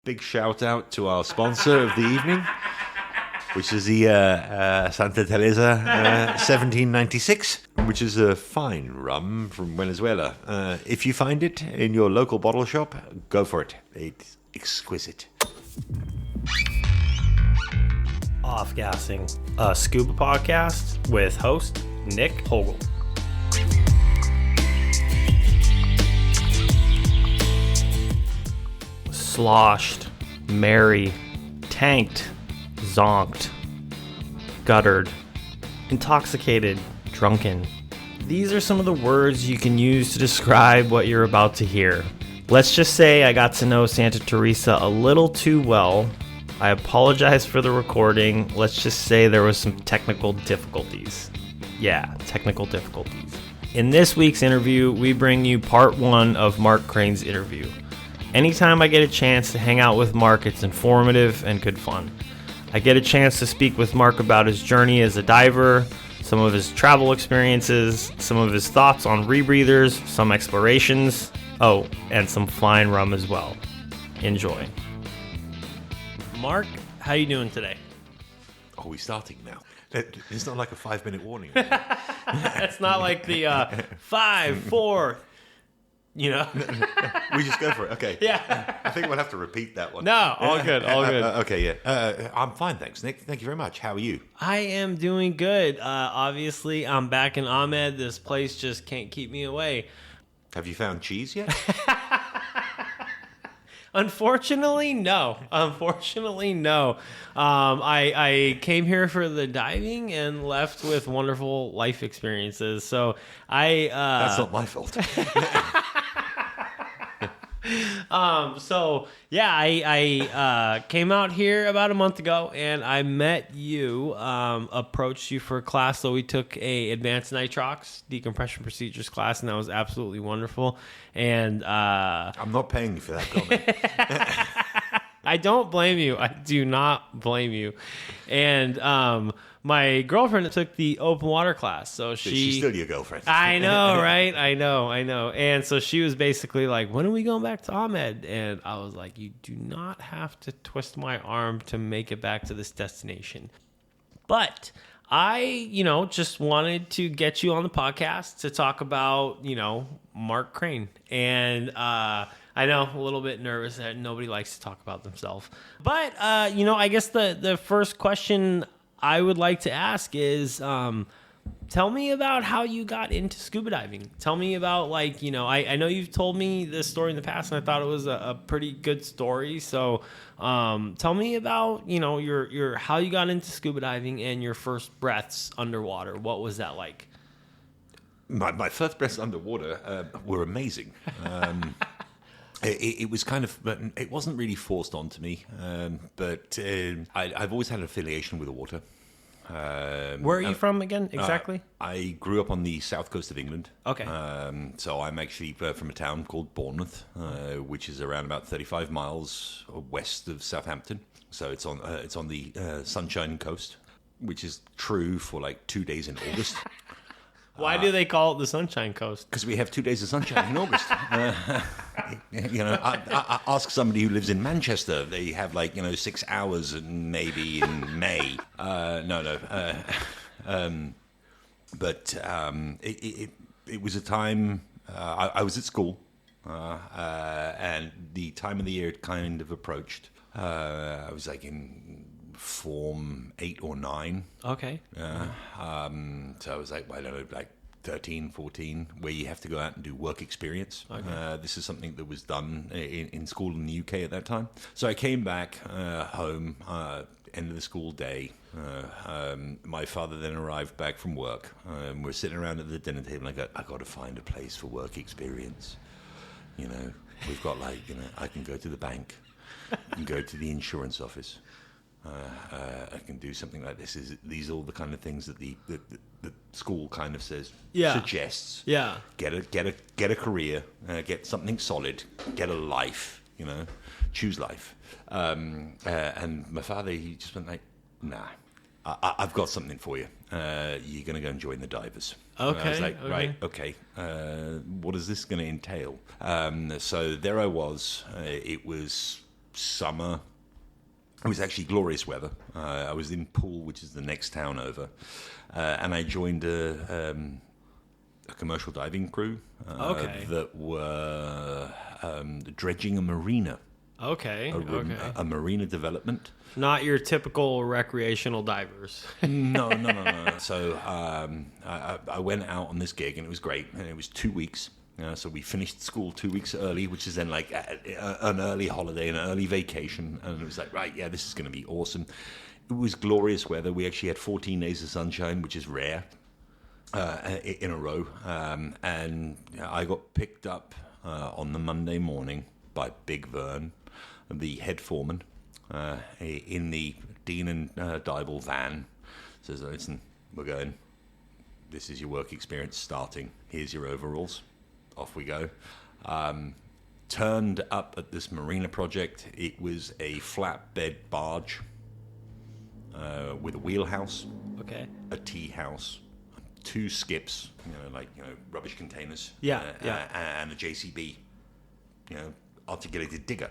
Big shout out to our sponsor of the evening, which is the Santa Theresa 1796, which is a fine rum from Venezuela. If you find it in your local bottle shop, go for it. It's exquisite. Off-Gassing, a scuba podcast with host Nick Hogel. Sloshed, merry, tanked, zonked, guttered, intoxicated, drunken. These are some of the words you can use to describe what you're about to hear. Let's just say I got to know Santa Theresa a little too well. I apologize for the recording. Let's just say there was some technical difficulties. Yeah, technical difficulties. In this week's interview, we bring you part one of Marc Cranes Interview. Anytime I get a chance to hang out with Marc, it's informative and good fun. I get a chance to speak with Marc about his journey as a diver, some of his travel experiences, some of his thoughts on rebreathers, some explorations, and some fine rum as well. Enjoy. Marc, how you doing today? Oh, we're starting now. It's not like a 5-minute warning. It's not like the 5, 4... You know, we just go for it. Okay. Yeah. I think we'll have to repeat that one. No, all good, all good. Okay, yeah. I'm fine, thanks, Nick. Thank you very much. How are you? I am doing good. Obviously, I'm back in Ahmed. This place just can't keep me away. Have you found cheese yet? Unfortunately, no. I came here for the diving and left with wonderful life experiences. So That's not my fault. I came out here about a month ago and I met you, approached you for a class. So we took a advanced nitrox decompression procedures class, and that was absolutely wonderful. And I'm not paying you for that comment. I don't blame you. I do not blame you. And my girlfriend took the open water class, so She's still your girlfriend. I know, right? I know. And so she was basically like, when are we going back to Ahmed? And I was like, you do not have to twist my arm to make it back to this destination. But I, just wanted to get you on the podcast to talk about, Marc Crane. And I know, a little bit nervous that nobody likes to talk about themselves. But, I guess the first question I would like to ask is, tell me about how you got into scuba diving. Tell me about, I know you've told me this story in the past, and I thought it was a pretty good story. So tell me about, your how you got into scuba diving and your first breaths underwater. What was that like? My first breaths underwater were amazing. It was kind of, it wasn't really forced onto me, but I've always had an affiliation with the water. Where are you from again, exactly? I grew up on the south coast of England. Okay. So I'm actually from a town called Bournemouth, which is around about 35 miles west of Southampton. So it's on the Sunshine Coast, which is true for like 2 days in August. Why do they call it the Sunshine Coast? Because we have 2 days of sunshine in August. I ask somebody who lives in Manchester. They have 6 hours maybe in May. But it was a time I was at school, and the time of the year had kind of approached. I was in Form 8 or 9. Okay. So I was I don't know, 13, 14, where you have to go out and do work experience. Okay. This is something that was done in school in the UK at that time. So I came back home, end of the school day. My father then arrived back from work. We're sitting around at the dinner table, and I got to find a place for work experience. We've got I can go to the bank, I can go to the insurance office. I can do something like this. These are all the kind of things that the school kind of suggests. Yeah. Get a career, get something solid, get a life. Choose life. And my father, he just went nah. I've got something for you. You're going to go and join the divers. Okay. And I was right, okay. What is this going to entail? So there I was. It was summer. It was actually glorious weather. I was in Poole, which is the next town over, and I joined a commercial diving crew that were dredging a marina. Okay. A marina development. Not your typical recreational divers. No. So I went out on this gig, and it was great. And it was 2 weeks. So we finished school 2 weeks early, which is then like an early holiday, an early vacation. And it was like, right, yeah, this is going to be awesome. It was glorious weather. We actually had 14 days of sunshine, which is rare, in a row. And I got picked up on the Monday morning by Big Vern, the head foreman, in the Dean and Dybel van. Says, listen, we're going. This is your work experience starting. Here's your overalls. Off we go. Turned up at this marina project. It was a flatbed barge with a wheelhouse, a tea house, 2 skips, rubbish containers, and a JCB, articulated digger.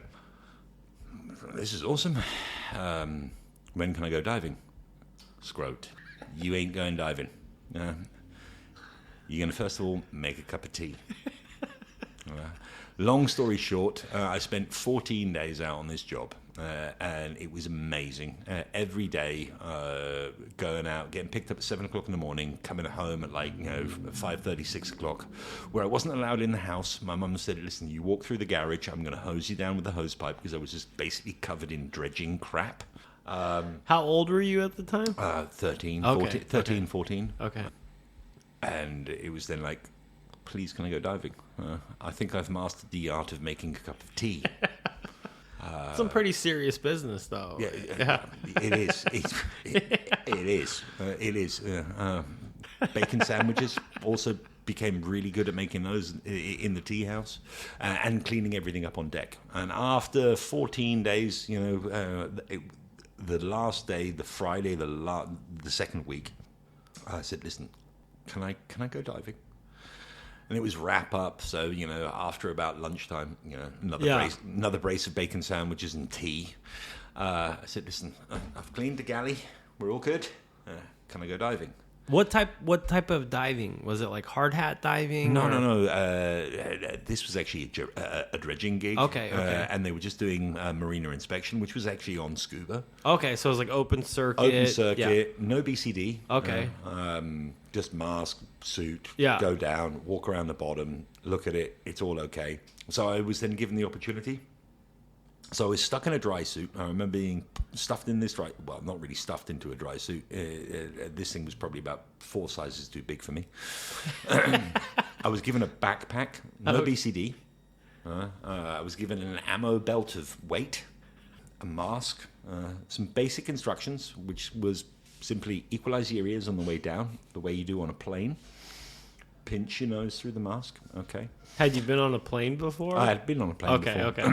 This is awesome. When can I go diving? Scrote. You ain't going diving. You're going to first of all make a cup of tea. Long story short, I spent 14 days out on this job, and it was amazing. Every day, going out, getting picked up at 7 o'clock in the morning, coming home at 5:30, 6 o'clock, where I wasn't allowed in the house. My mum said, listen, you walk through the garage, I'm going to hose you down with a hose pipe, because I was just basically covered in dredging crap. How old were you at the time? 13, okay. 14. Okay. And it was then like, please, can I go diving? I think I've mastered the art of making a cup of tea. Some pretty serious business, though. Yeah. It is. It is. Bacon sandwiches also became really good at making those in the tea house, and cleaning everything up on deck. And after 14 days, the last day, the Friday, the second week, I said, listen, can I go diving? And it was wrap up, so after about lunchtime, another brace of bacon sandwiches and tea. I said, listen, I've cleaned the galley, we're all good. Can I go diving? What type of diving? Was it like hard hat diving? No. This was actually a dredging gig. Okay. And they were just doing marina inspection, which was actually on scuba. Okay, so it was like open circuit. No BCD. Okay. Just mask, suit, Yeah. go down, walk around the bottom, look at it, it's all okay. So I was then given the opportunity. So I was stuck in a dry suit. I remember being stuffed in this not really stuffed into a dry suit. This thing was probably about 4 sizes too big for me. I was given a backpack, no BCD. I was given an ammo belt of weight, a mask, some basic instructions, which was simply equalize your ears on the way down, the way you do on a plane. Pinch your nose through the mask. Okay. Had you been on a plane before? I had been on a plane before. Okay.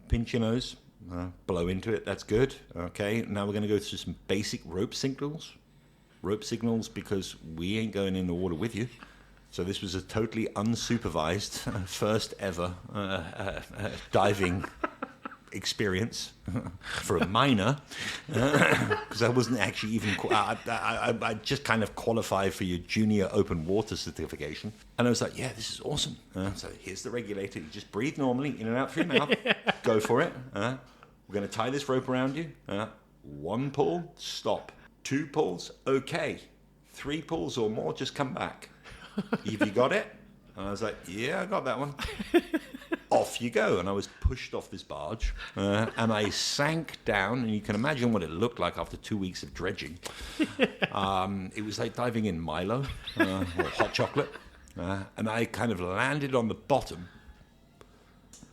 Pinch your nose, blow into it, that's good. Okay, now we're going to go through some basic rope signals. Rope signals, because we ain't going in the water with you. So this was a totally unsupervised, first ever diving experience for a minor, because I wasn't actually even. I just kind of qualified for your junior open water certification, and I was like, "Yeah, this is awesome." So here's the regulator. You just breathe normally, in and out through your mouth. Go for it. We're going to tie this rope around you. 1 pull, stop. 2 pulls, okay. 3 pulls or more, just come back. Have you got it? And I was like, yeah, I got that one. Off you go. And I was pushed off this barge, and I sank down, and you can imagine what it looked like after 2 weeks of dredging. It was like diving in Milo or hot chocolate, and I kind of landed on the bottom,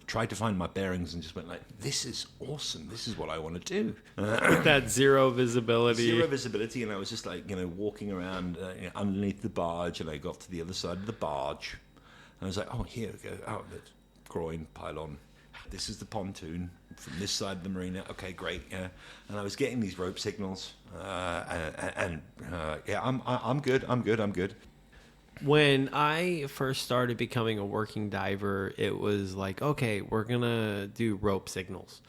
tried to find my bearings, and just went like, this is awesome, this is what I want to do. With that zero visibility, and I was just like, walking around underneath the barge, and I got to the other side of the barge, and I was like, oh, here we go, that's groin, pylon, this is the pontoon from this side of the marina, okay, great, yeah. And I was getting these rope signals, I'm good. When I first started becoming a working diver, it was like, okay, we're going to do rope signals.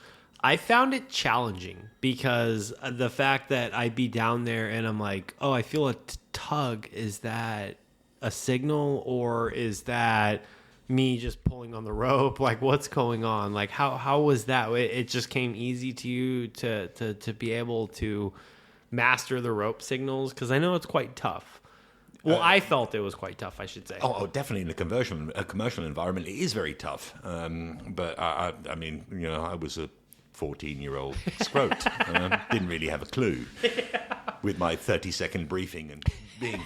I found it challenging because the fact that I'd be down there and I'm like, oh, I feel a tug. Is that a signal or is that me just pulling on the rope? Like, what's going on? Like, how was that? It just came easy to you to be able to master the rope signals? Because I know it's quite tough. Well, I felt it was quite tough, I should say. Oh, definitely in a commercial environment, it is very tough. But I mean, I was a 14-year-old scrote. Didn't really have a clue with my 30-second briefing and being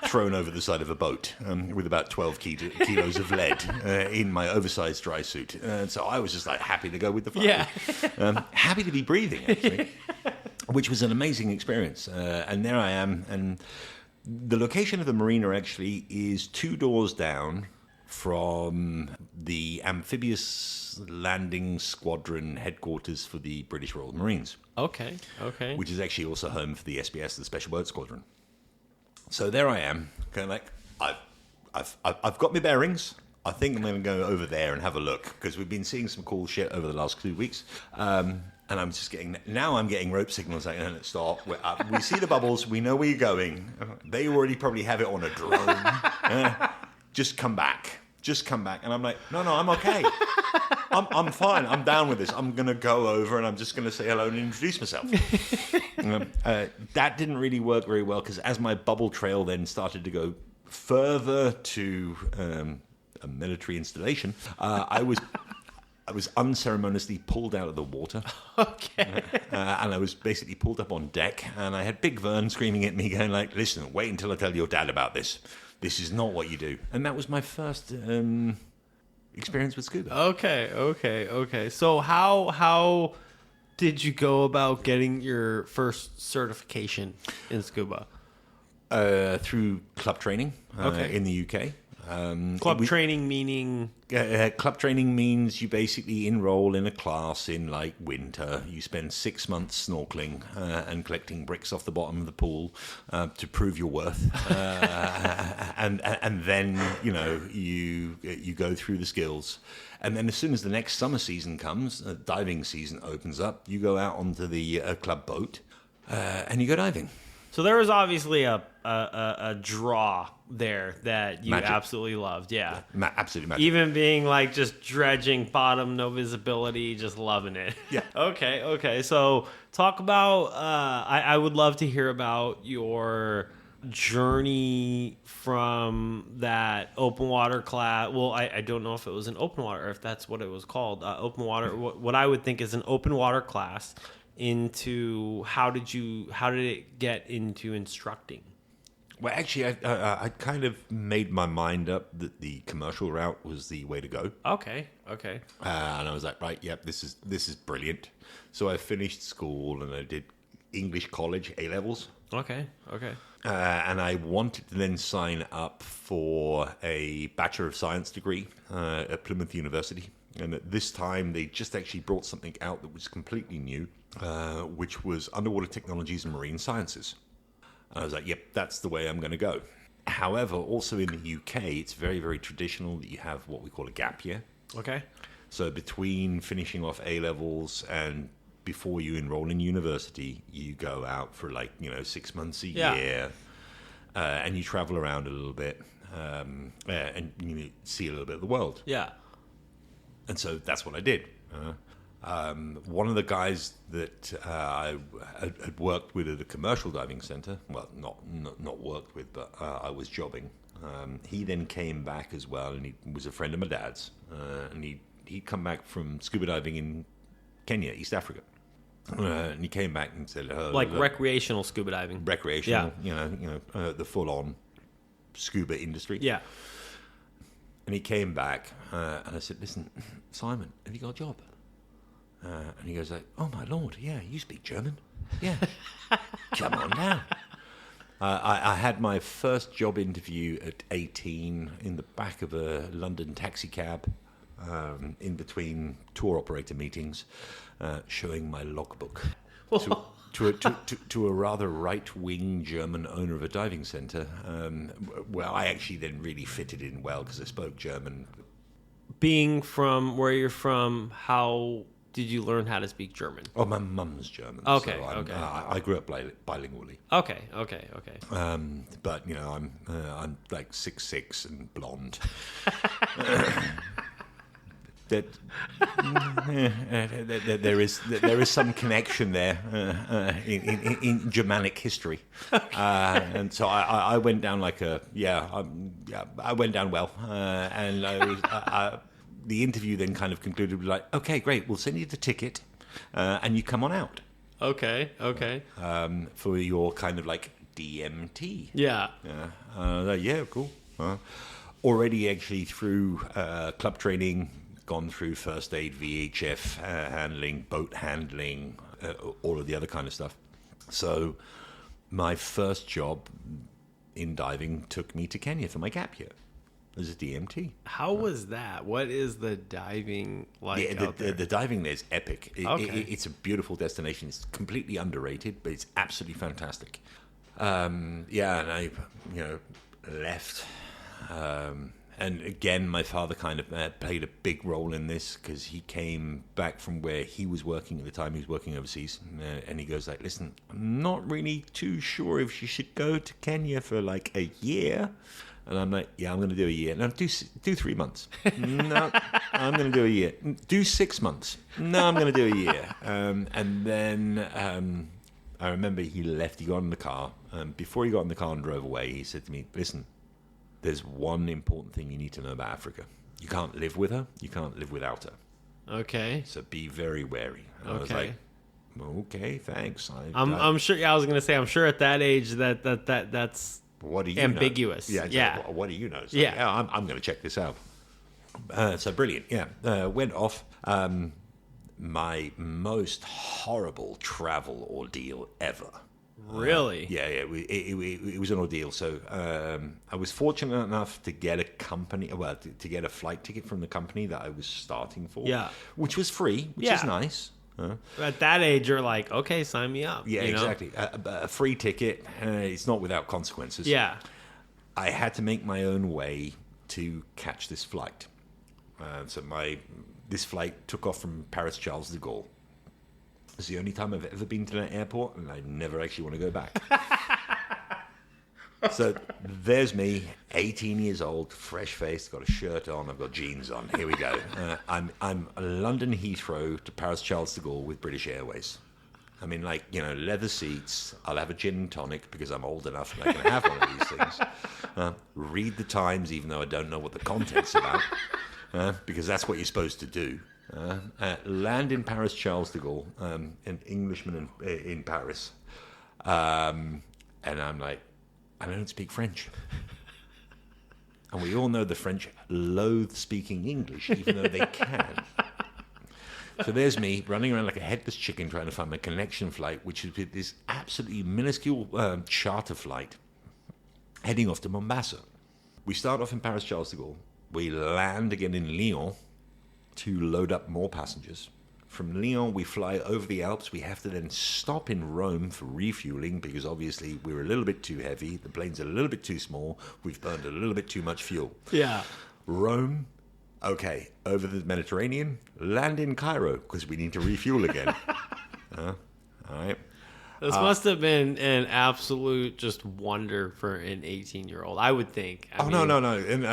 thrown over the side of a boat with about 12 kilos of lead in my oversized dry suit. So I was just like happy to go with the flow. Yeah. Happy to be breathing, actually, which was an amazing experience. And there I am. And the location of the marina actually is 2 doors down from the amphibious landing squadron headquarters for the British Royal Marines. Okay. Which is actually also home for the SBS, the Special Boat Squadron. So there I am, kind of like, I've got my bearings. I think I'm going to go over there and have a look because we've been seeing some cool shit over the last 2 weeks. And I'm getting rope signals like, stop. We see the bubbles. We know where you're going. They already probably have it on a drone. Just come back. And I'm like, no, I'm okay. I'm fine. I'm down with this. I'm going to go over and I'm just going to say hello and introduce myself. That didn't really work very well because as my bubble trail then started to go further to a military installation, I was unceremoniously pulled out of the water. Okay. And I was basically pulled up on deck, and I had Big Vern screaming at me, going like, listen, wait until I tell your dad about this. This is not what you do. And that was my first experience with scuba. Okay. So how did you go about getting your first certification in scuba? Through club training in the UK. Training meaning? Club training means you basically enroll in a class in like winter. You spend 6 months snorkeling and collecting bricks off the bottom of the pool to prove your worth, and then you go through the skills, and then as soon as the next summer season comes, diving season opens up. You go out onto the club boat and you go diving. So there was obviously a draw there that you absolutely loved, yeah. Absolutely magic. Even being like just dredging bottom, no visibility, just loving it. Yeah. Okay. So talk about, I would love to hear about your journey from that open water class. Well, I don't know if it was an open water or if that's what it was called. Open water, what I would think is an open water class into how did it get into instructing? Well, actually, I kind of made my mind up that the commercial route was the way to go. Okay. And I was like, right, yep, this is brilliant. So I finished school and I did English college A-levels. Okay. And I wanted to then sign up for a Bachelor of Science degree at Plymouth University. And at this time, they just actually brought something out that was completely new, which was Underwater Technologies and Marine Sciences. And I was like, yep, that's the way I'm going to go. However, also in the UK, it's very, very traditional that you have what we call a gap year. Okay. So between finishing off A-levels and before you enroll in university, you go out for 6 months a year, and you travel around a little bit, and you see a little bit of the world. Yeah. And so that's what I did. One of the guys that I had worked with at a commercial diving center, well, not worked with, but I was jobbing. He then came back as well, and he was a friend of my dad's. And he'd come back from scuba diving in Kenya, East Africa. And he came back and said, look, recreational scuba diving. Recreational, the full-on scuba industry. Yeah. And he came back, and I said, listen, Simon, have you got a job? And he goes like, oh, my Lord, yeah, you speak German. Yeah, come on down. I had my first job interview at 18 in the back of a London taxi cab, in between tour operator meetings, showing my logbook to a rather right-wing German owner of a diving centre. Well, I actually then really fitted in well because I spoke German. Being from where you're from, how did you learn how to speak German? Oh, my mum's German. Okay, so okay. I grew up bilingually. Okay. But I'm like 6'6" and blonde. That there is some connection there in Germanic history, and so I went down like I went down well, and the interview then kind of concluded with like, okay, great, we'll send you the ticket, and you come on out. Okay. For your kind of like DMT. Yeah. Yeah, cool. Already actually through club training, gone through first aid, VHF handling, boat handling, all of the other kind of stuff. So my first job in diving took me to Kenya for my gap year as a DMT. How was that? What is the diving like out there? The diving there is epic. Okay. It's a beautiful destination. It's completely underrated, but it's absolutely fantastic. And I, left. And again, my father kind of played a big role in this because he came back from where he was working at the time. He was working overseas, and he goes like, "Listen, I'm not really too sure if you should go to Kenya for like a year." And I'm like, "Yeah, I'm going to do a year." No, do 3 months. No, I'm going to do a year. Do 6 months. No, I'm going to do a year. And then I remember he left. He got in the car. Before he got in the car and drove away, he said to me, "Listen, there's one important thing you need to know about Africa. You can't live with her. You can't live without her. Okay. So be very wary." And I was like, "Okay, thanks." I'm sure. Yeah, I was gonna say. I'm sure at that age that's what do you ambiguous. know? Yeah. What do you know? So, Yeah. I'm going to check this out. So brilliant. Yeah. Went off. My most horrible travel ordeal ever. Really? It was an ordeal. So I was fortunate enough to get to get a flight ticket from the company that I was starting for. Yeah. Which was free, which is nice. At that age, you're like, okay, sign me up. Yeah, exactly. A free ticket. It's not without consequences. Yeah. I had to make my own way to catch this flight. So this flight took off from Paris Charles de Gaulle. It's the only time I've ever been to that airport, and I never actually want to go back. So there's me, 18 years old, fresh-faced, got a shirt on, I've got jeans on. Here we go. I'm London Heathrow to Paris Charles de Gaulle with British Airways. I mean, leather seats. I'll have a gin and tonic because I'm old enough and I can have one of these things. Read the Times, even though I don't know what the content's about, because that's what you're supposed to do. Land in Paris Charles de Gaulle, an Englishman in Paris. And I'm like, I don't speak French. And we all know the French loathe speaking English, even though they can. So there's me running around like a headless chicken trying to find my connection flight, which is this absolutely minuscule charter flight heading off to Mombasa. We start off in Paris Charles de Gaulle. We land again in Lyon to load up more passengers. From Lyon, we fly over the Alps. We have to then stop in Rome for refueling because obviously we're a little bit too heavy. The plane's a little bit too small. We've burned a little bit too much fuel. Yeah. Rome, okay, over the Mediterranean, land in Cairo because we need to refuel again. All right. This must have been an absolute just wonder for an 18-year-old, I would think. No.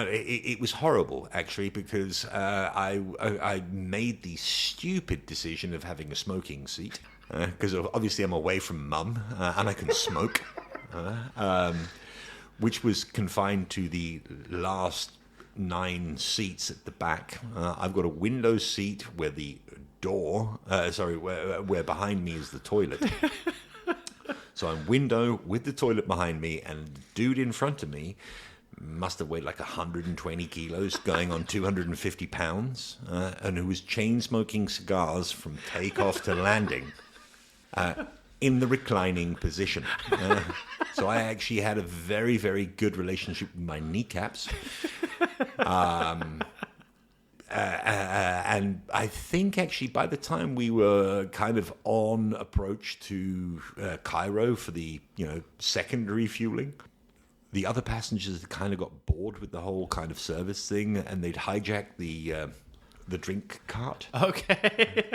It was horrible, actually, because I made the stupid decision of having a smoking seat, because obviously I'm away from mum, and I can smoke, which was confined to the last 9 seats at the back. I've got a window seat where the door, where behind me is the toilet. So I'm window with the toilet behind me, and the dude in front of me must have weighed like 120 kilos, going on 250 pounds, and who was chain smoking cigars from takeoff to landing in the reclining position. So I actually had a very, very good relationship with my kneecaps. And I think actually by the time we were kind of on approach to Cairo for the second refueling, the other passengers had kind of got bored with the whole kind of service thing, and they'd hijacked the the drink cart. Okay.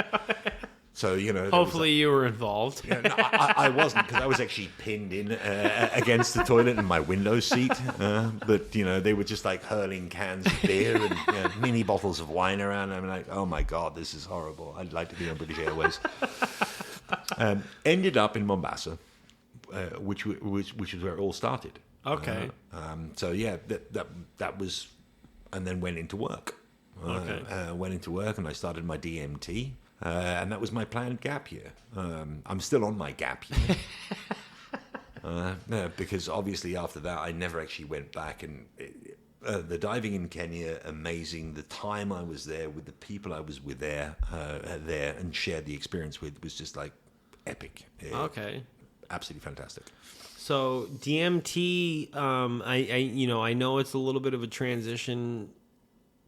So, Hopefully you were involved. Yeah, no, I wasn't, because I was actually pinned in against the toilet in my window seat. But, they were just like hurling cans of beer and mini bottles of wine around. I'm like, oh my God, this is horrible. I'd like to be on British Airways. Ended up in Mombasa, which was where it all started. Okay. So yeah, that was, and then went into work. Went into work and I started my DMT. And that was my planned gap year. I'm still on my gap year. Because obviously after that, I never actually went back. And the diving in Kenya, amazing. The time I was there with the people I was with there and shared the experience with was just like epic. Okay. Absolutely fantastic. So DMT, I know it's a little bit of a transition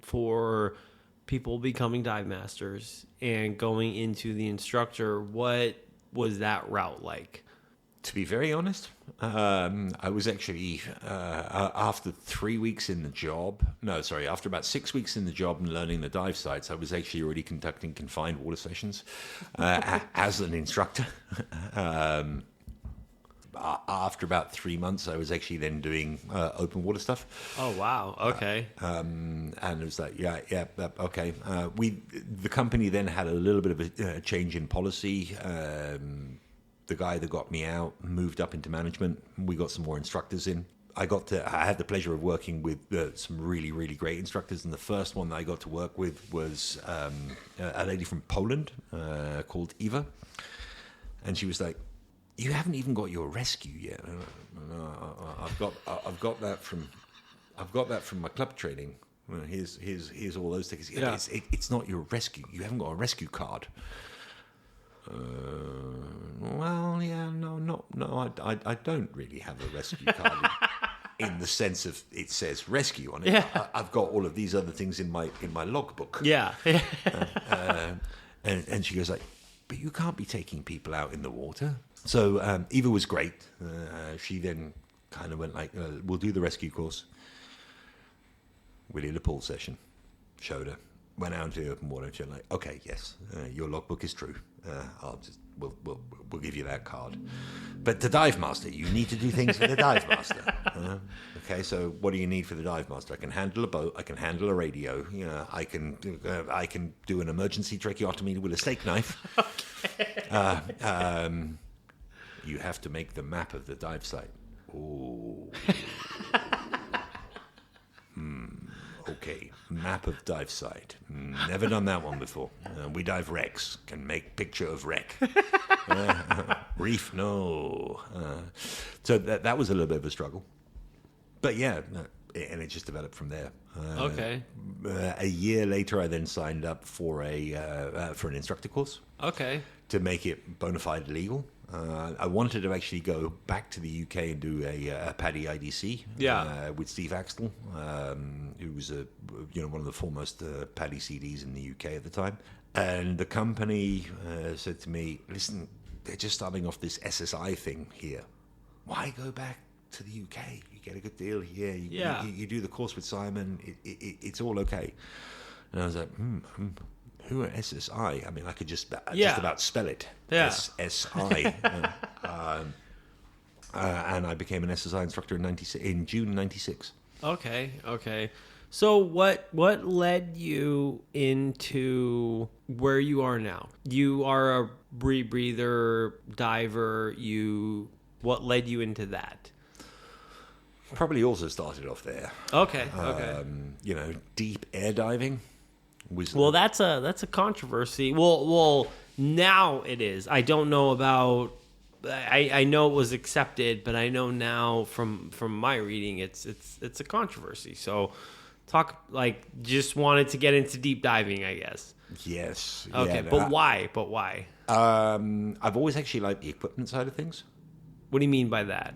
for people becoming dive masters and going into the instructor. What was that route like? To be very honest, I was actually, after 3 weeks in the job, after about 6 weeks in the job and learning the dive sites, I was actually already conducting confined water sessions as an instructor. After about 3 months, I was actually then doing open water stuff. Oh, wow. Okay. And it was like, okay. The company then had a little bit of a change in policy. The guy that got me out moved up into management. We got some more instructors in. I had the pleasure of working with some really, really great instructors. And the first one that I got to work with was a lady from Poland called Eva. And she was like, "You haven't even got your rescue yet." I've got that from my club training. Here's all those tickets. Yeah. It's not your rescue. You haven't got a rescue card. Well, yeah, no. I don't really have a rescue card in the sense of it says rescue on it. Yeah. I've got all of these other things in my logbook. Yeah. And she goes like, "But you can't be taking people out in the water." So Eva was great. She then kind of went like, "We'll do the rescue course." We did a pool session. Showed her. Went out into the open water and she was like, "Okay, yes, your logbook is true. We'll give you that card. But the dive master, you need to do things for the dive master." Okay, so what do you need for the dive master? I can handle a boat. I can handle a radio. I can do an emergency tracheotomy with a steak knife. Okay. You have to make the map of the dive site. Oh. Okay, map of dive site. Never done that one before. We dive wrecks. Can make picture of wreck. Reef, no. So that was a little bit of a struggle. But yeah, and it just developed from there. Okay. A year later, I then signed up for an instructor course. Okay. To make it bona fide legal. I wanted to actually go back to the UK and do a PADI IDC with Steve Axtell, who was one of the foremost PADI CDs in the UK at the time. And the company said to me, "Listen, they're just starting off this SSI thing here. Why go back to the UK? You get a good deal here. You do the course with Simon. It's all okay." And I was like, who are SSI? I mean, I could just about spell it. Yeah. SSI. And I became an SSI instructor in June '96. Okay. So what led you into where you are now? You are a rebreather diver. What led you into that? Probably also started off there. Okay. Deep air diving. Well, that's a controversy. Well, now it is. I don't know about. I know it was accepted, but I know now from my reading, it's a controversy. So, just wanted to get into deep diving, I guess. Yes. Okay, but why? I've always actually liked the equipment side of things. What do you mean by that?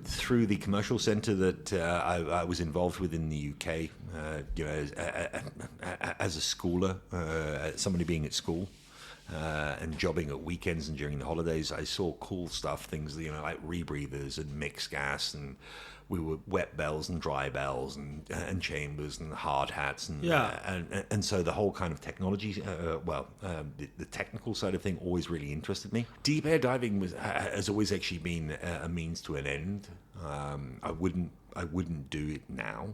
Through the commercial centre that I was involved with in the UK, as a schooler, somebody being at school, and jobbing at weekends and during the holidays, I saw cool stuff, things, like rebreathers and mixed gas, and we were wet bells and dry bells and chambers and hard hats and so the whole kind of technology, the technical side of thing always really interested me. Deep air diving has always actually been a means to an end. I wouldn't do it now,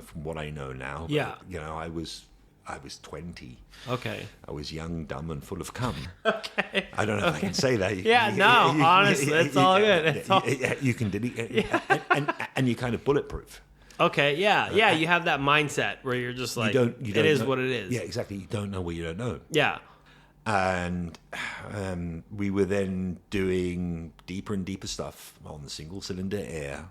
from what I know now. Yeah. But, I was 20. Okay. I was young, dumb, and full of cum. Okay. I don't know if I can say that. Honestly, it's all good. It's all... You can delete it, and you're kind of bulletproof. Okay, yeah. You have that mindset where you're just like, it is what it is. Yeah, exactly. You don't know what you don't know. Yeah. And we were then doing deeper and deeper stuff on the single-cylinder air,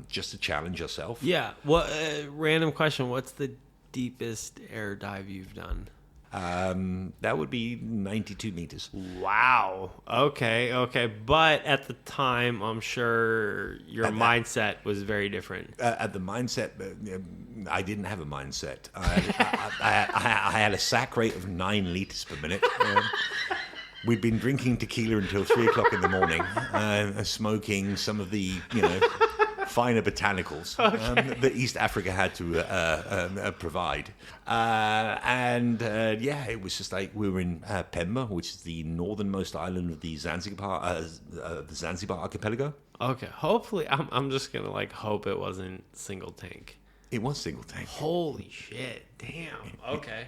just to challenge yourself. Yeah. What? Random question. What's the deepest air dive you've done? That would be 92 meters. Wow. Okay. But at the time, I'm sure your mindset was very different. At the mindset, I didn't have a mindset. I had a sack rate of 9 liters per minute. We'd been drinking tequila until 3 o'clock in the morning, smoking some of the, finer botanicals that East Africa had to provide. It was just like we were in Pemba, which is the northernmost island of the Zanzibar archipelago. Okay, hopefully, I'm just going to hope it wasn't single tank. It was single tank. Holy shit. Damn. Okay.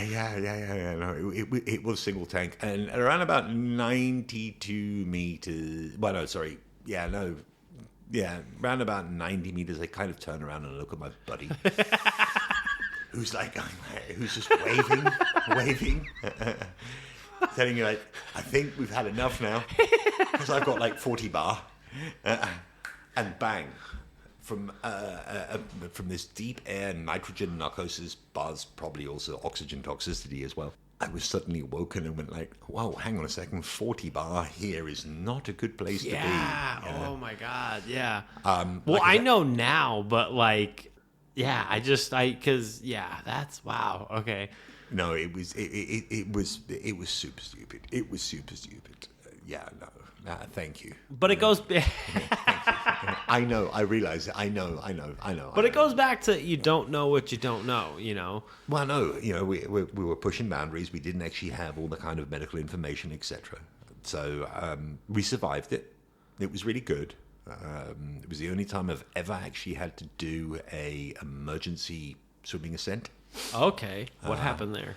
Yeah. No, it was single tank. And around about 92 meters... Well, no, sorry. Yeah, around about 90 meters, I kind of turn around and look at my buddy, who's just waving, telling you, I think we've had enough now, because I've got 40 bar, and bang, from this deep air nitrogen narcosis, buzz, probably also oxygen toxicity as well. I was suddenly awoken and went whoa, hang on a second, 40 bar here is not a good place to be. Yeah, oh my God, yeah. I know now, but that's, wow, okay. No, it was super stupid. It was super stupid. Thank you. But it goes... I know, I realize it. I know. But it goes back to you don't know what you don't know, Well, no, we were pushing boundaries. We didn't actually have all the kind of medical information, etc. So we survived it. It was really good. It was the only time I've ever actually had to do a emergency swimming ascent. Okay. What happened there?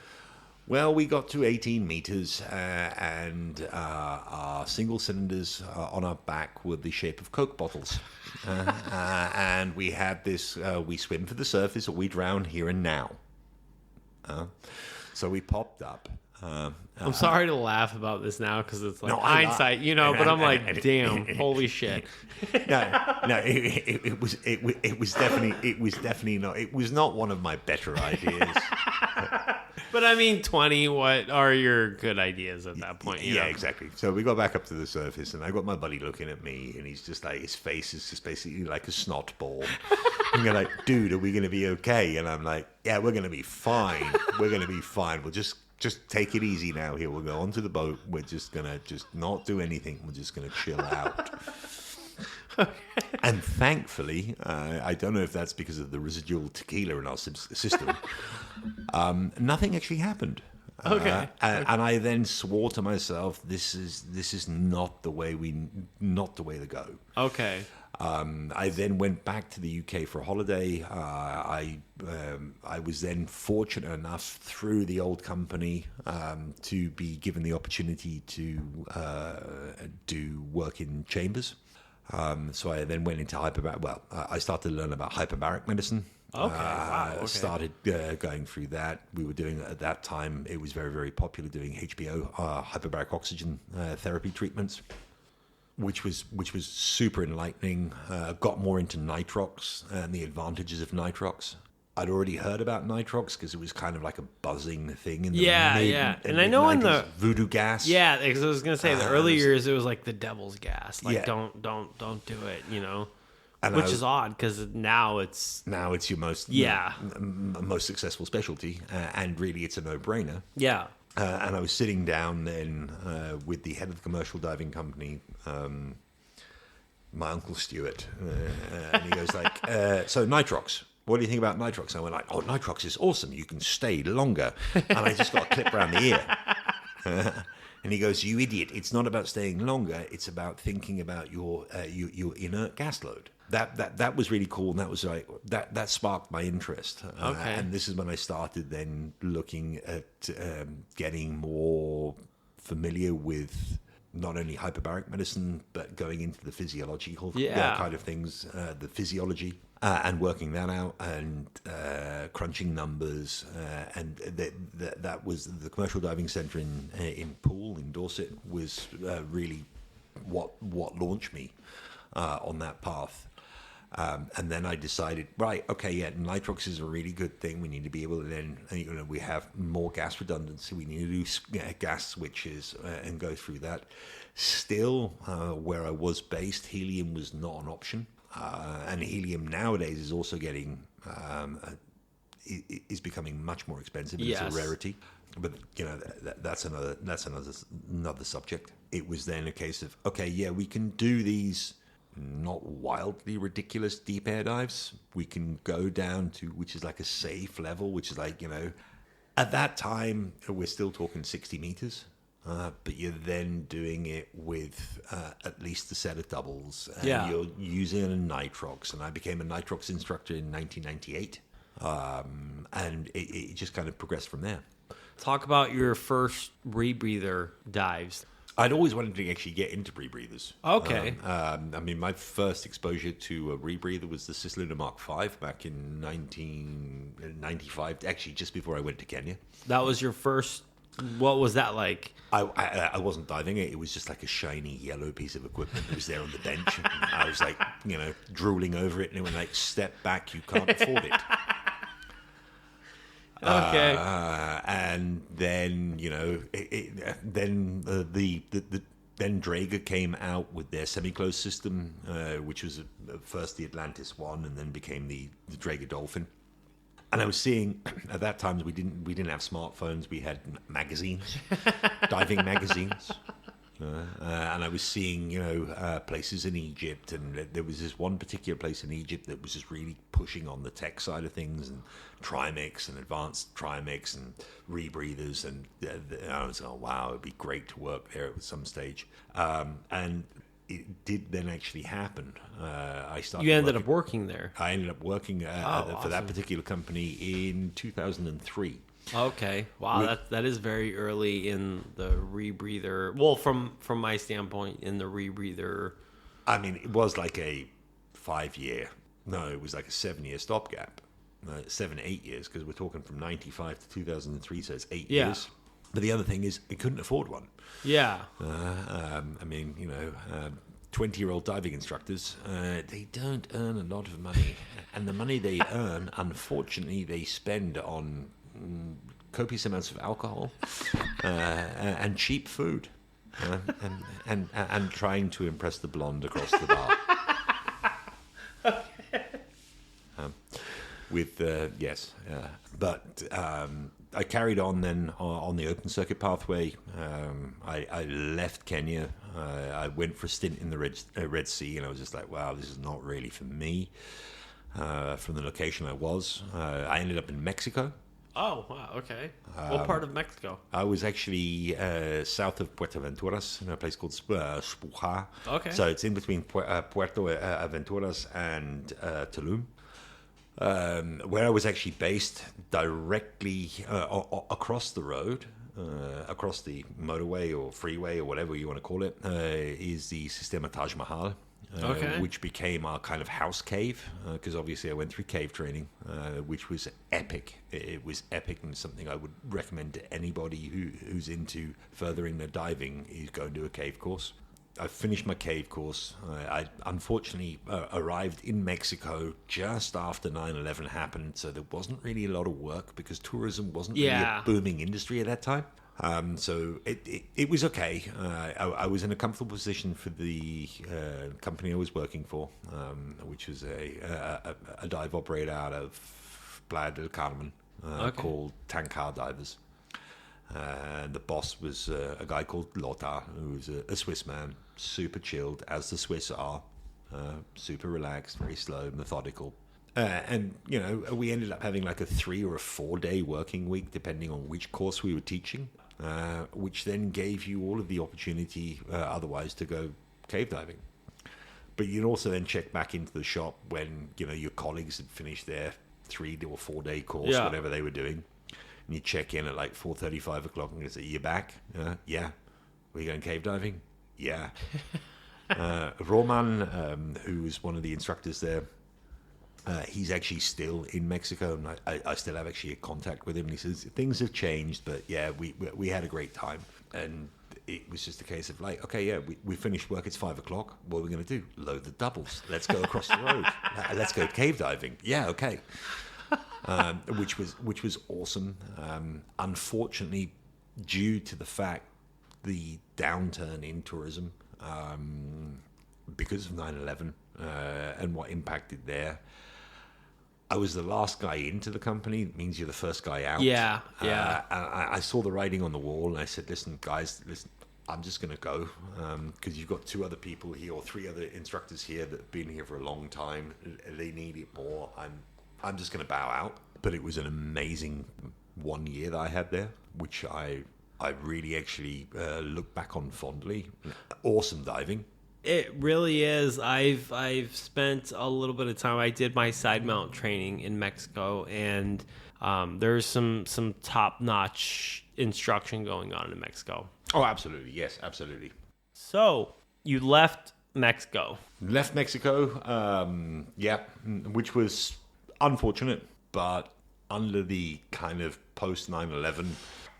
Well, we got to 18 meters, and our single cylinders on our back were the shape of Coke bottles. And we had this, we swim for the surface or we drown here and now. So we popped up. I'm sorry to laugh about this now because it's hindsight, but I'm like, damn, holy shit. It was definitely not. It was not one of my better ideas. But I mean, 20, what are your good ideas at that point? Yeah, exactly. So we got back up to the surface, and I got my buddy looking at me, and he's just his face is just basically like a snot ball. And you're like, dude, are we going to be okay? And I'm like, yeah, we're going to be fine. We're going to be fine. We'll just take it easy now here. We'll go onto the boat. We're just going to not do anything. We're just going to chill out. And thankfully, I don't know if that's because of the residual tequila in our system, nothing actually happened. Okay. And I then swore to myself, this is not the way to go. Okay. I then went back to the UK for a holiday. I was then fortunate enough through the old company to be given the opportunity to do work in chambers. So I then went into hyperbaric. Well, I started to learn about hyperbaric medicine. Okay, wow. Okay. Started going through that. We were doing at that time. It was very, very popular doing HBO, hyperbaric oxygen therapy treatments, which was super enlightening. Got more into nitrox and the advantages of nitrox. I'd already heard about nitrox because it was kind of like a buzzing thing in the and I know in the voodoo gas. Yeah, because I was gonna say the early years it was like the devil's gas. Don't do it. And which is odd because now it's your most successful specialty, and really it's a no-brainer. Yeah. And I was sitting down then with the head of the commercial diving company, my uncle Stuart, and he goes like, so nitrox, what do you think about nitrox? I went like, oh, nitrox is awesome. You can stay longer. And I just got a clip around the ear. And he goes, you idiot. It's not about staying longer. It's about thinking about your inert gas load. That was really cool. And that was like, that sparked my interest. Okay. And this is when I started then looking at getting more familiar with not only hyperbaric medicine, but going into the physiological kind of things, the physiology, and working that out, and crunching numbers, and that was the commercial diving centre in Poole in Dorset was really what launched me on that path. And then I decided, right, okay, yeah, nitrox is a really good thing. We need to be able to then, we have more gas redundancy. We need to do gas switches and go through that. Still, where I was based, helium was not an option. And helium nowadays is also getting, is becoming much more expensive. Yes. It's a rarity. But, that's another subject. It was then a case of, okay, yeah, we can do these not wildly ridiculous deep air dives. We can go down to, which is like a safe level, which is like, at that time, we're still talking 60 meters, but you're then doing it with at least a set of doubles. And you're using a nitrox. And I became a nitrox instructor in 1998. And it just kind of progressed from there. Talk about your first rebreather dives. I'd always wanted to actually get into rebreathers. Okay. My first exposure to a rebreather was the Sloshed Mark V back in 1995, actually just before I went to Kenya. That was your first. What was that like? I wasn't diving it. It was just like a shiny yellow piece of equipment that was there on the bench. And I was like, drooling over it, and it went like, step back, you can't afford it. Okay. And then then Draeger came out with their semi-closed system, which was first the Atlantis one, and then became the Draeger Dolphin. And I was seeing at that time we didn't have smartphones. We had magazines, diving magazines. And I was seeing, places in Egypt, and there was this one particular place in Egypt that was just really pushing on the tech side of things, and trimix and advanced trimix and rebreathers, and I was like, oh, wow, it'd be great to work there at some stage. And it did then actually happen. I started. You ended up working there. I ended up working for that particular company in 2003. Okay. Wow, that is very early in the rebreather. Well, from my standpoint, in the rebreather. I mean, it was like a 5-year. No, it was like a 7-year stopgap. 7-8 years, because we're talking from 95 to 2003, so it's 8 years. But the other thing is, I couldn't afford one. Yeah. 20-year-old diving instructors, they don't earn a lot of money. And the money they earn, unfortunately, they spend on copious amounts of alcohol and cheap food, and trying to impress the blonde across the bar. But I carried on then on the open circuit pathway. I left Kenya. I went for a stint in the Red Sea, and I was just like, wow, this is not really for me. From the location I was, I ended up in Mexico. Oh, wow, okay. What part of Mexico? I was actually south of Puerto Venturas, in a place called Spuja. Okay. So it's in between Puerto Venturas and Tulum, where I was actually based directly across the road, across the motorway or freeway or whatever you want to call it, is the Sistema Taj Mahal. Which became our kind of house cave, because obviously I went through cave training, which was epic. It was epic, and something I would recommend to anybody who's into furthering their diving is go and do a cave course. I finished my cave course. I unfortunately arrived in Mexico just after 9/11 happened, so there wasn't really a lot of work because tourism wasn't really a booming industry at that time. So it was okay. I was in a comfortable position for the company I was working for, which was a dive operator out of Playa del Carmen called Tankar Divers. The boss was a guy called Lothar, who was a Swiss man, super chilled, as the Swiss are, super relaxed, very slow, methodical. And, we ended up having like a 3 or a 4 day working week, depending on which course we were teaching, which then gave you all of the opportunity otherwise to go cave diving. But you'd also then check back into the shop when, your colleagues had finished their 3 or 4 day course, whatever they were doing. And you check in at like 4:30, 5 o'clock and you say, "You back?" Yeah. Were you going cave diving? Yeah. Roman, who was one of the instructors there, he's actually still in Mexico, and I still have actually a contact with him. And he says, things have changed, but yeah, we had a great time. And it was just a case of like, okay, yeah, we finished work, it's 5 o'clock. What are we going to do? Load the doubles. Let's go across the road. Let's go cave diving. Yeah, okay. Which was awesome. Unfortunately, due to the fact the downturn in tourism because of 9/11 and what impacted there, I was the last guy into the company. It means you're the first guy out. Yeah. I saw the writing on the wall, and I said, "Listen, guys, I'm just going to go because you've got 2 other people here or 3 other instructors here that have been here for a long time. They need it more. I'm just going to bow out." But it was an amazing 1 year that I had there, which I really actually look back on fondly. Awesome diving. It really is. I've spent a little bit of time. I did my side mount training in Mexico, and there's some top-notch instruction going on in Mexico. Oh, absolutely. Yes, absolutely. So you left Mexico. Left Mexico, which was unfortunate, but under the kind of post 9/11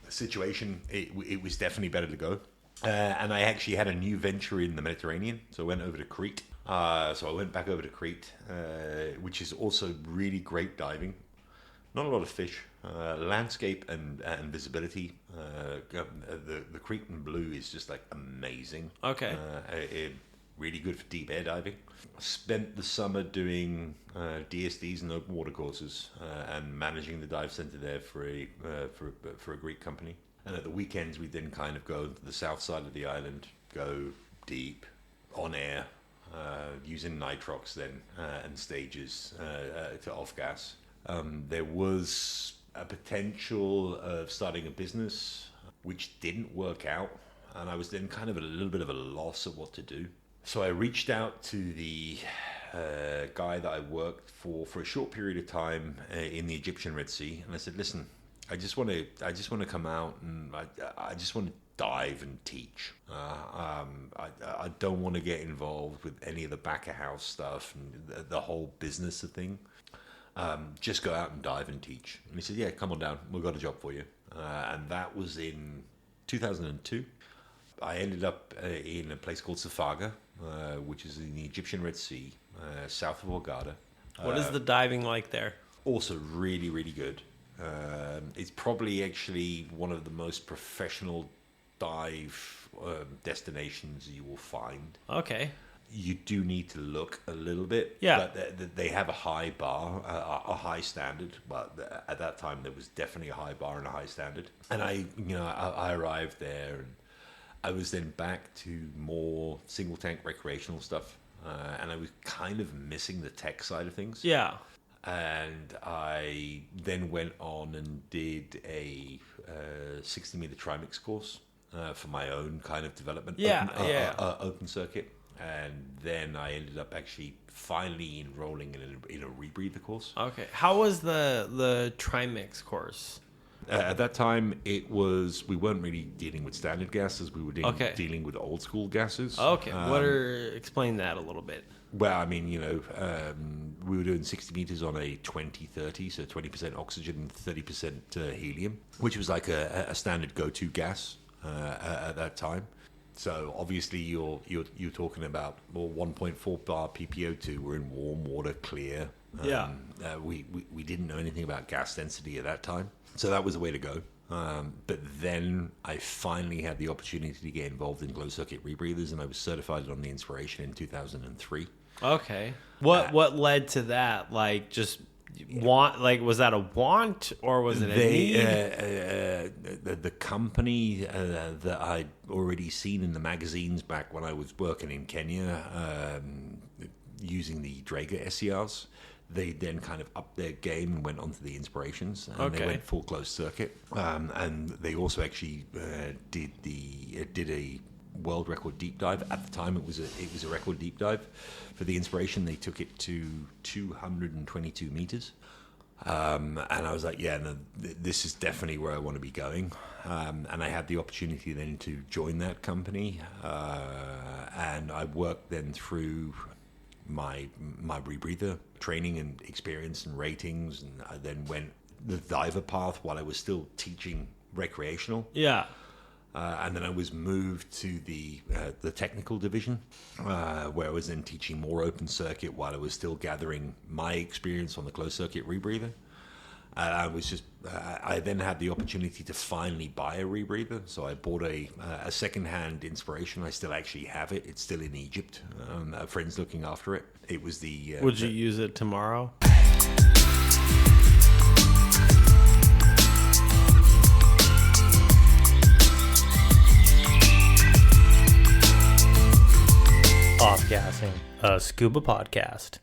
situation, it was definitely better to go. And I actually had a new venture in the Mediterranean, so I went over to Crete. So I went back over to Crete, which is also really great diving. Not a lot of fish, landscape and visibility. The Cretan blue is just like amazing. Okay. Really good for deep air diving. Spent the summer doing DSDs and open water courses and managing the dive center there for a Greek company. And at the weekends, we then kind of go to the south side of the island, go deep, on air, using nitrox then and stages to off gas. There was a potential of starting a business, which didn't work out. And I was then kind of at a little bit of a loss of what to do. So I reached out to the guy that I worked for a short period of time in the Egyptian Red Sea. And I said, "Listen, I just want to come out and I just want to dive and teach. I don't want to get involved with any of the back of house stuff and the whole business of thing. Just go out and dive and teach." And he said, "Yeah, come on down. We've got a job for you." And that was in 2002. I ended up in a place called Safaga, which is in the Egyptian Red Sea, south of Hurghada. What is the diving like there? Also really, really good. It's probably actually one of the most professional dive destinations you will find. Okay. You do need to look a little bit. Yeah. But they have a high bar, a high standard. But at that time, there was definitely a high bar and a high standard. And I arrived there, and I was then back to more single tank recreational stuff. And I was kind of missing the tech side of things. Yeah. And I then went on and did a 60-meter trimix course for my own kind of development. Open circuit. And then I ended up actually finally enrolling in a rebreather course. Okay. How was the trimix course? At that time, we weren't really dealing with standard gases. We were dealing with old school gases. Okay. Explain that a little bit. Well, I mean, we were doing 60 meters on a 20-30, so 20% oxygen and 30% helium, which was like a standard go-to gas at that time. So obviously you're talking about 1.4 bar PPO2. We're in warm water, clear. We didn't know anything about gas density at that time, so that was the way to go. But then I finally had the opportunity to get involved in closed circuit rebreathers, and I was certified on the Inspiration in 2003. Okay. What led to that? Like just was that a want or was it a need? The company that I'd already seen in the magazines back when I was working in Kenya, using the Draeger SCRs, they then kind of upped their game and went on to the Inspirations, and they went full closed circuit. And they also actually did a world record deep dive. At the time, it was a record deep dive for the Inspiration. They took it to 222 meters. And I was like, yeah, no, this is definitely where I want to be going. And I had the opportunity then to join that company. And I worked then through my rebreather training and experience and ratings. And I then went the diver path while I was still teaching recreational. Yeah. And then I was moved to the technical division, where I was then teaching more open circuit while I was still gathering my experience on the closed circuit rebreather. And I then had the opportunity to finally buy a rebreather. So I bought a second-hand Inspiration. I still actually have it. It's still in Egypt. A friend's looking after it. It was the... Would you use it tomorrow? Off-gassing, a scuba podcast.